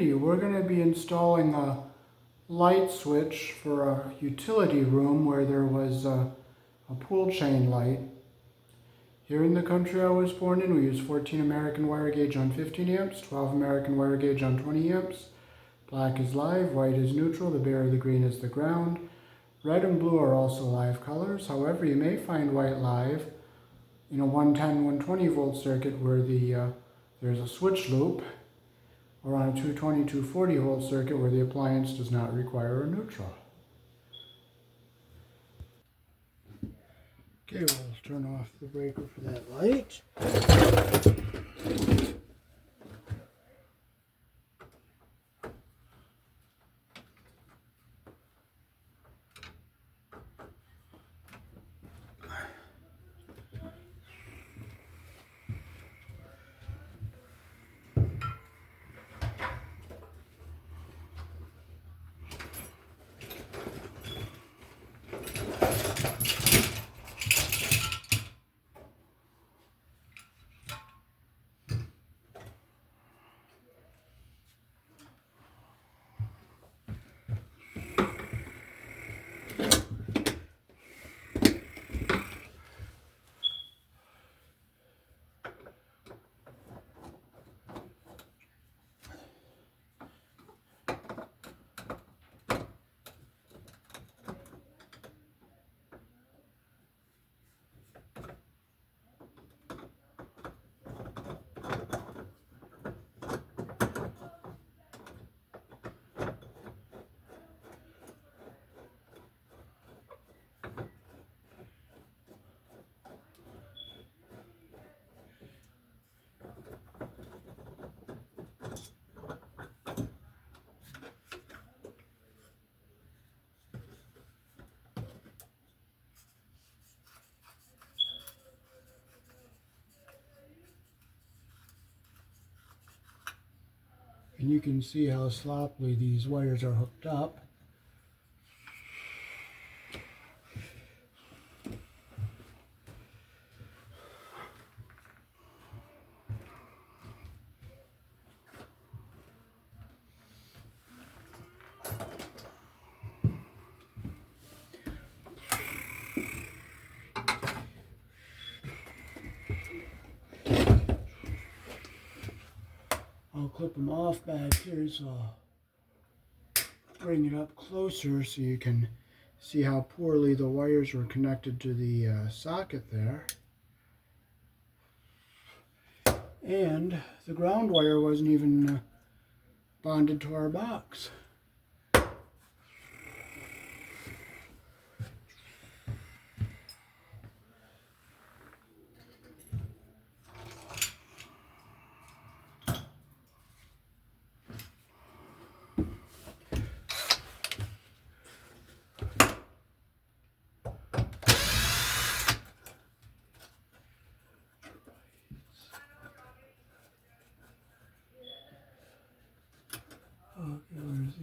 video, we're going to be installing a light switch for a utility room where there was a pool chain light. Here in the country I was born in, we use 14 American wire gauge on 15 amps, 12 American wire gauge on 20 amps. Black is live, white is neutral, the bare or the green is the ground. Red and blue are also live colors. However, you may find white live in a 110, 120 volt circuit where there's a switch loop, or on a 220, 240 volt circuit where the appliance does not require a neutral. Okay, we'll turn off the breaker for that light. And you can see how sloppily these wires are hooked up. I'll clip them off back here, so I'll bring it up closer so you can see how poorly the wires were connected to the socket there. And the ground wire wasn't even bonded to our box. Okay, where's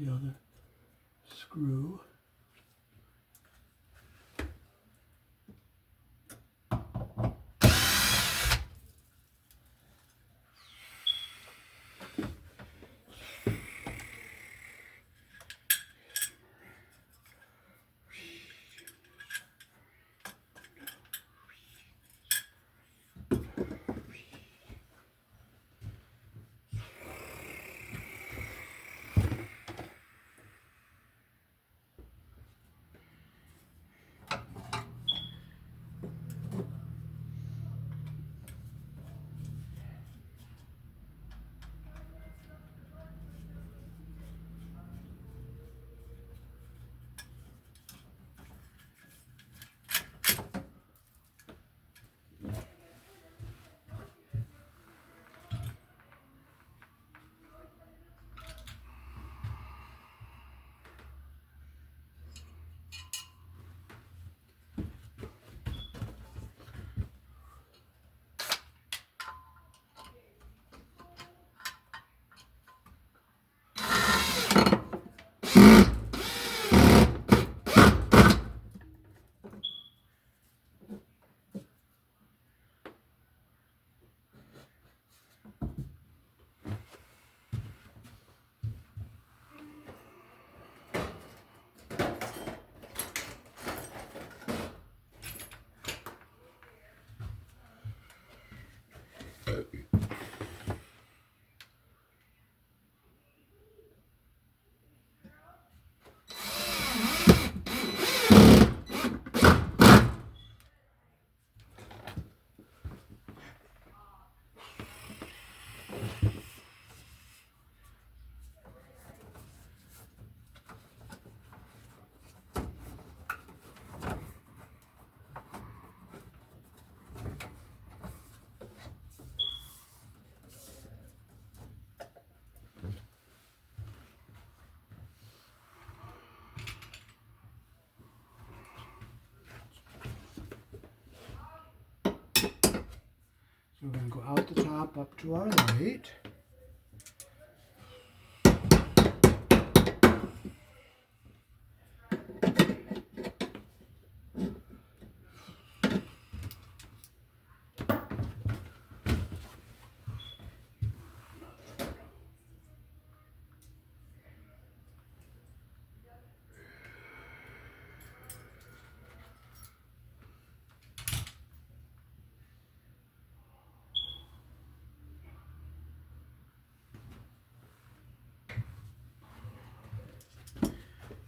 we're going to go out the top up to our light.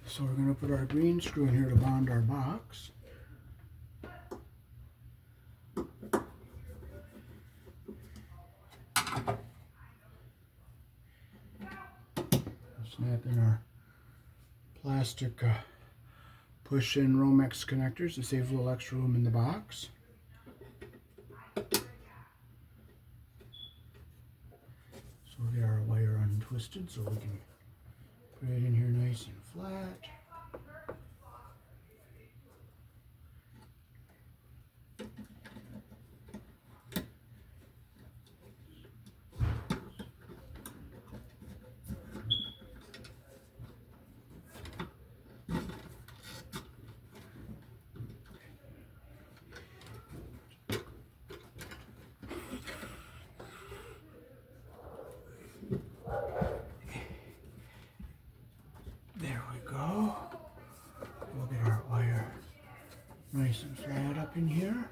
So we're going to put our green screw in here to bond our box. Snap in our plastic push-in Romex connectors to save a little extra room in the box. So we'll get our wire untwisted so we can put it in here nice and flat. There we go. We'll get our wire nice and flat up in here.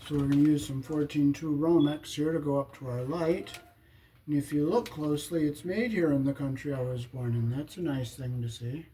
So we're going to use some 14-2 Romex here to go up to our light. And if you look closely, it's made here in the country I was born in. That's a nice thing to see.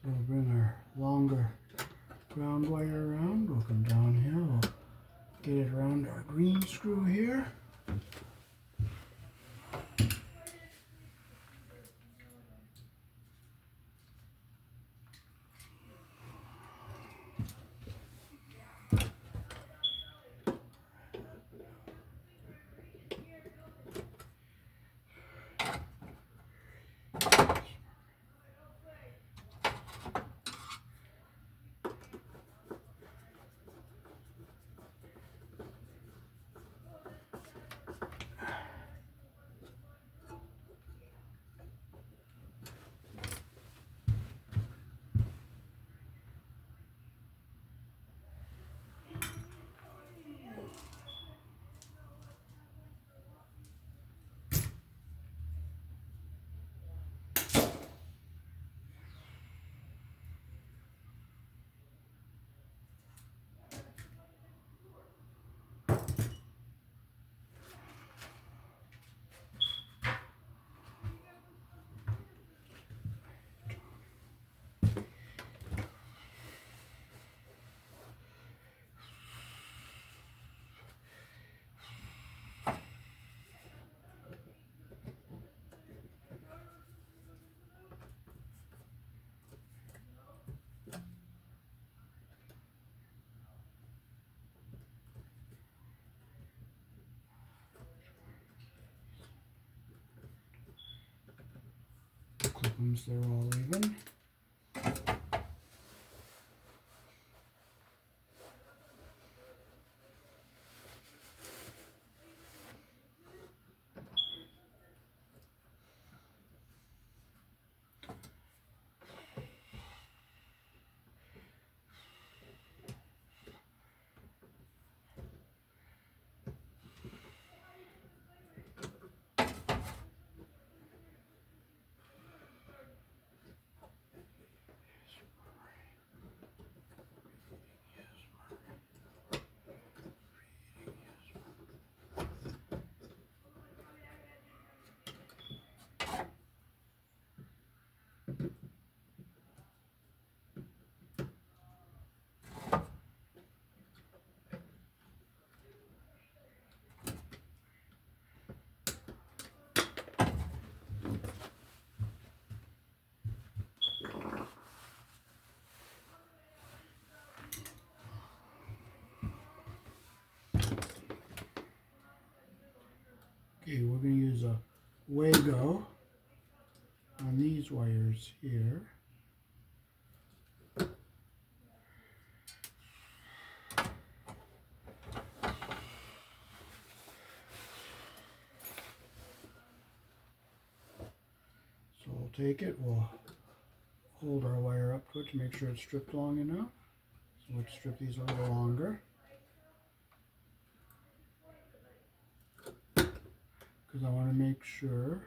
So we'll bring our longer ground wire around. We'll come down here. We'll Get it around our green screw here. Clip them so they're all even. Okay, we're going to use a Wago on these wires here. So we'll take it, we'll hold our wire up to it to make sure it's stripped long enough. So let's strip these a little longer, because I want to make sure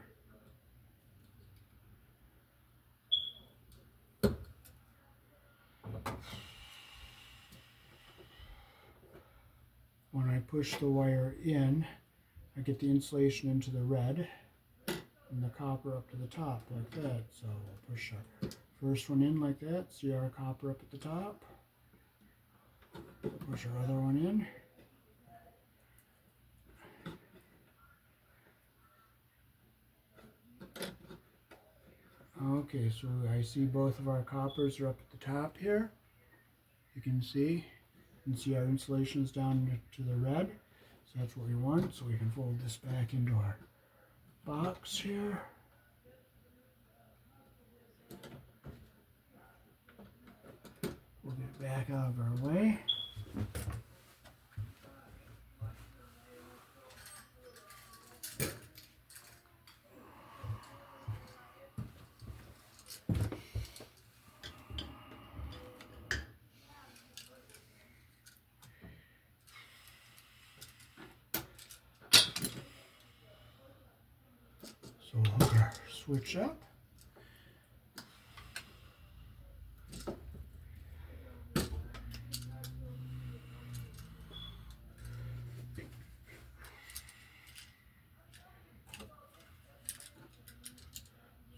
when I push the wire in, I get the insulation into the red and the copper up to the top like that. So we'll push our first one in like that. See our copper up at the top. Push our other one in. Okay, so I see both of our coppers are up at the top here. You can see our insulation is down to the red. So that's what we want. So we can fold this back into our box here. We'll get it back out of our way. So we'll hook our switch up.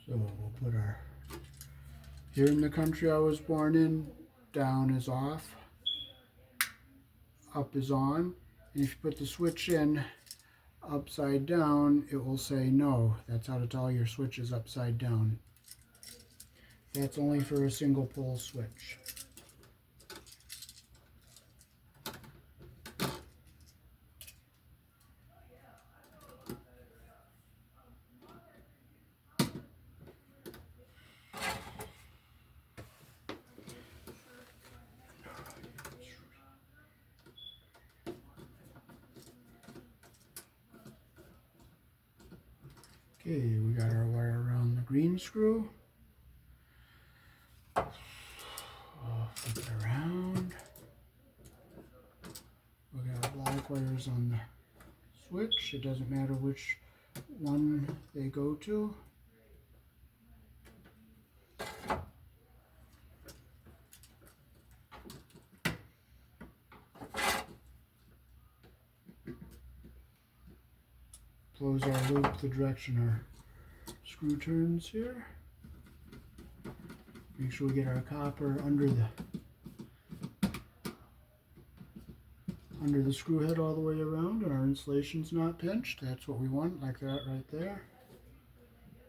So we'll put our, here in the country I was born in, down is off, up is on. And if you put the switch in upside down, it will say no. That's how to tell your switch is upside down. That's only for a single pole switch. Okay, we got our wire around the green screw. Flip it around. We got black wires on the switch. It doesn't matter which one they go to. Close our loop the direction our screw turns here. Make sure we get our copper under the screw head all the way around and our insulation's not pinched. That's what we want, like that right there.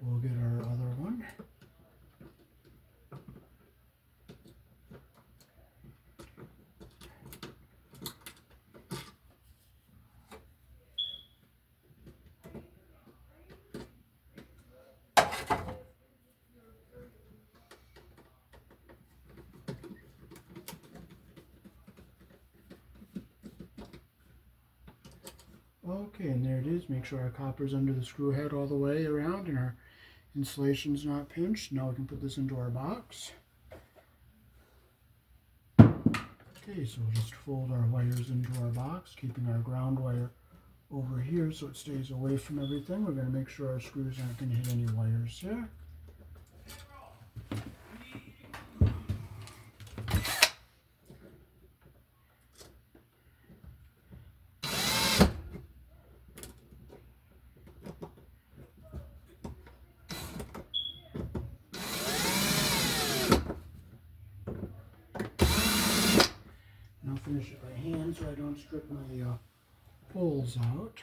We'll get our other one. Okay, and there it is. Make sure our copper's under the screw head all the way around and our insulation's not pinched. Now we can put this into our box. Okay, so we'll just fold our wires into our box, keeping our ground wire over here so it stays away from everything. We're going to make sure our screws aren't going to hit any wires here. I'll finish it by hand so I don't strip my poles out.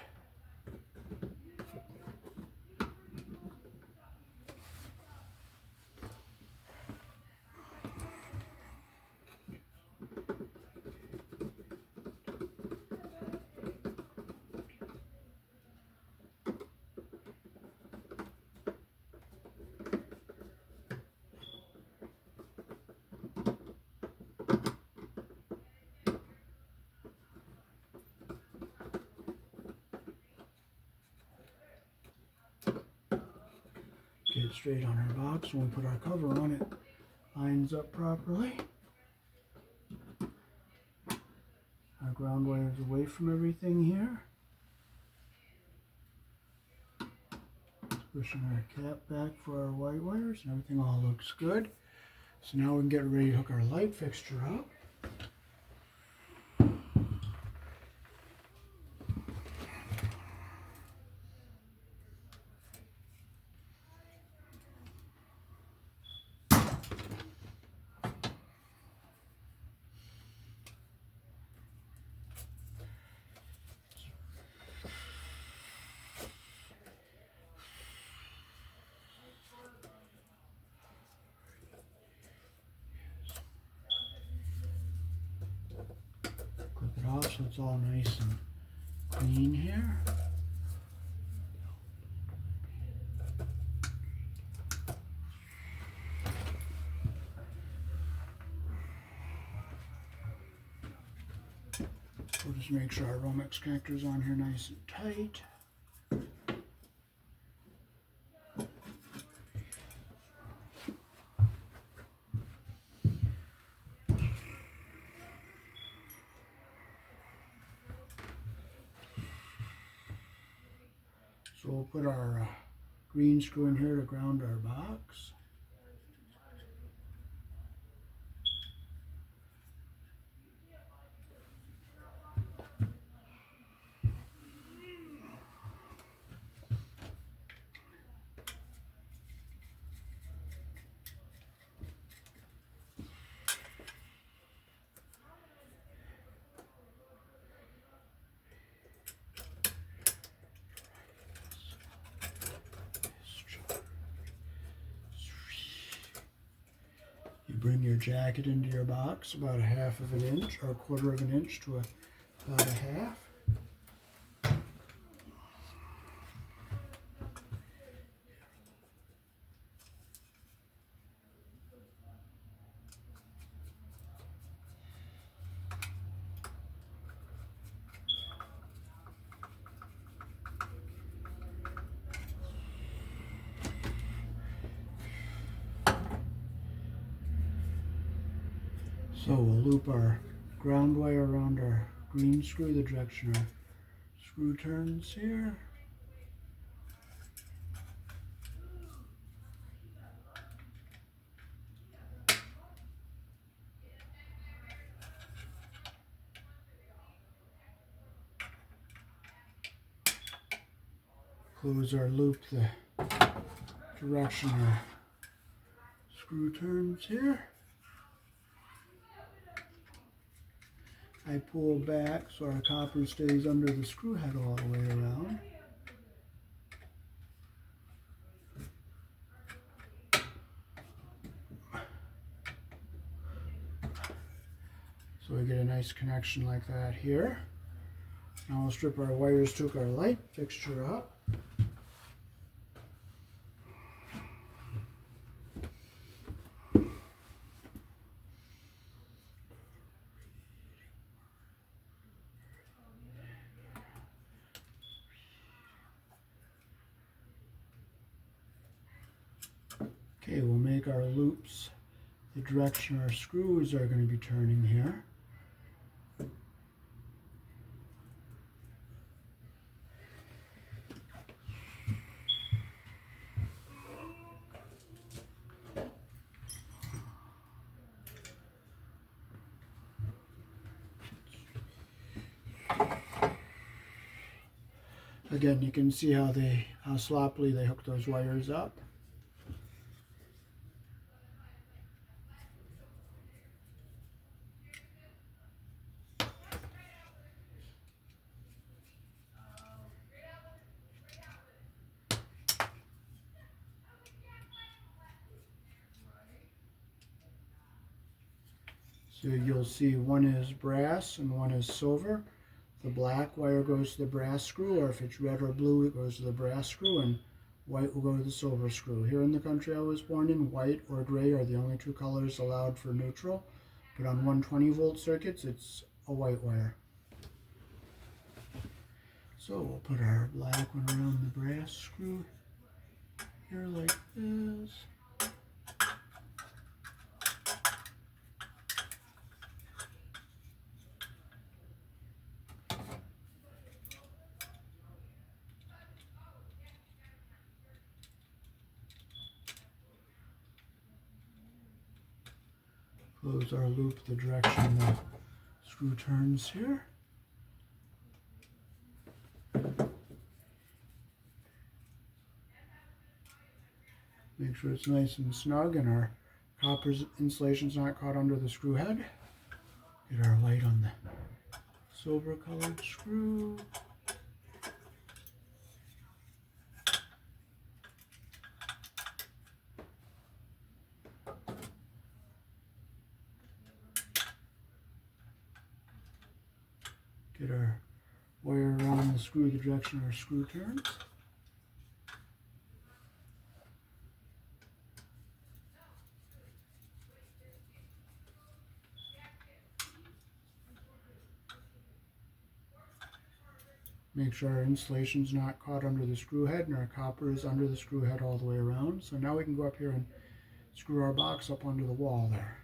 Get it straight on our box. When we put our cover on, it lines up properly. Our ground wire is away from everything here. Pushing our cap back for our white wires, and everything all looks good. So now we can get ready to hook our light fixture up. Clip it off so it's all nice and clean here. We'll just make sure our Romex connector's on here nice and tight. So we'll put our green screw in here to ground our box. bring your jacket into your box about a half of an inch or a quarter of an inch to about a half. So we'll loop our ground wire around our green screw, the direction our screw turns here. Close our loop the direction our screw turns here. I pull back so our copper stays under the screw head all the way around. So we get a nice connection like that here. Now we'll strip our wires to hook our light fixture up. Okay, we'll make our loops the direction our screws are going to be turning here. Again, you can see how sloppily they hook those wires up. So you'll see one is brass and one is silver. The black wire goes to the brass screw, or if it's red or blue, it goes to the brass screw, and white will go to the silver screw. Here in the country I was born in, white or gray are the only two colors allowed for neutral, but on 120-volt circuits, it's a white wire. So we'll put our black one around the brass screw here like this. Close our loop the direction the screw turns here. Make sure it's nice and snug and our copper insulation's not caught under the screw head. Get our light on the silver colored screw. Get our wire around the screw the direction our screw turns. Make sure our insulation's not caught under the screw head and our copper is under the screw head all the way around. So now we can go up here and screw our box up onto the wall there.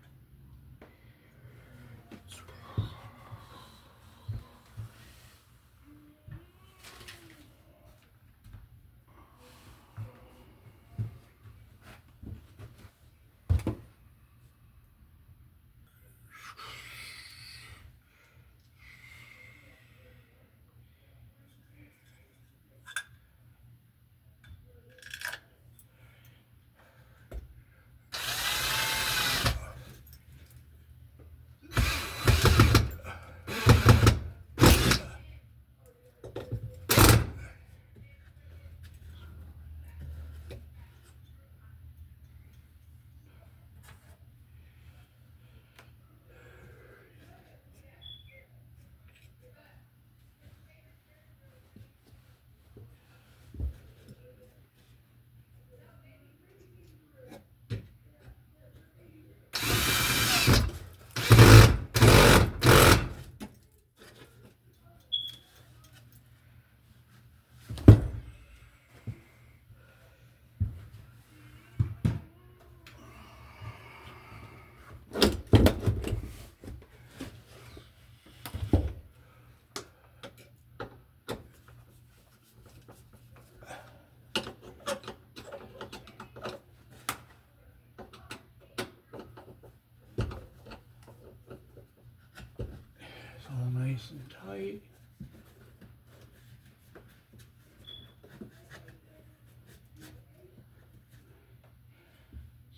nice and tight.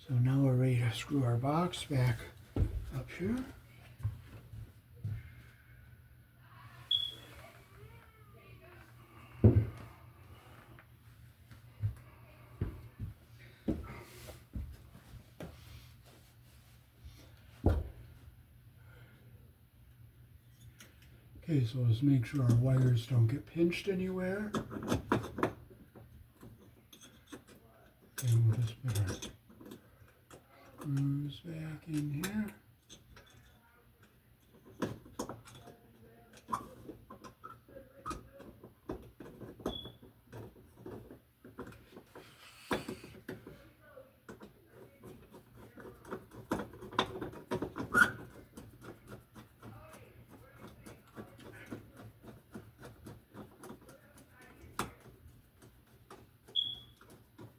So now we're ready to screw our box back up here. Okay, so let's make sure our wires don't get pinched anywhere. And we'll just put our screws back in here.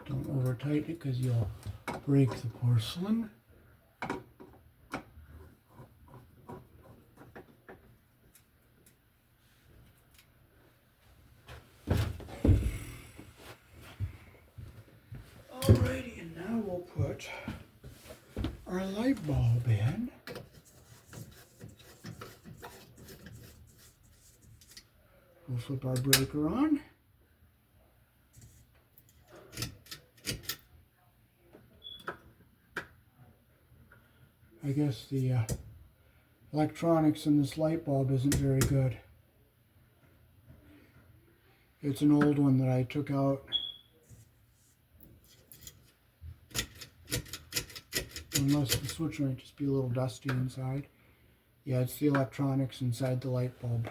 Don't over tighten it because you'll break the porcelain. Alrighty, and now we'll put our light bulb in. We'll flip our breaker on. I guess the electronics in this light bulb isn't very good. It's an old one that I took out. Unless the switch might just be a little dusty inside. Yeah, it's the electronics inside the light bulb.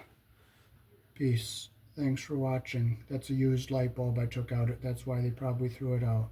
Peace. Thanks for watching. That's a used light bulb I took out. That's why they probably threw it out.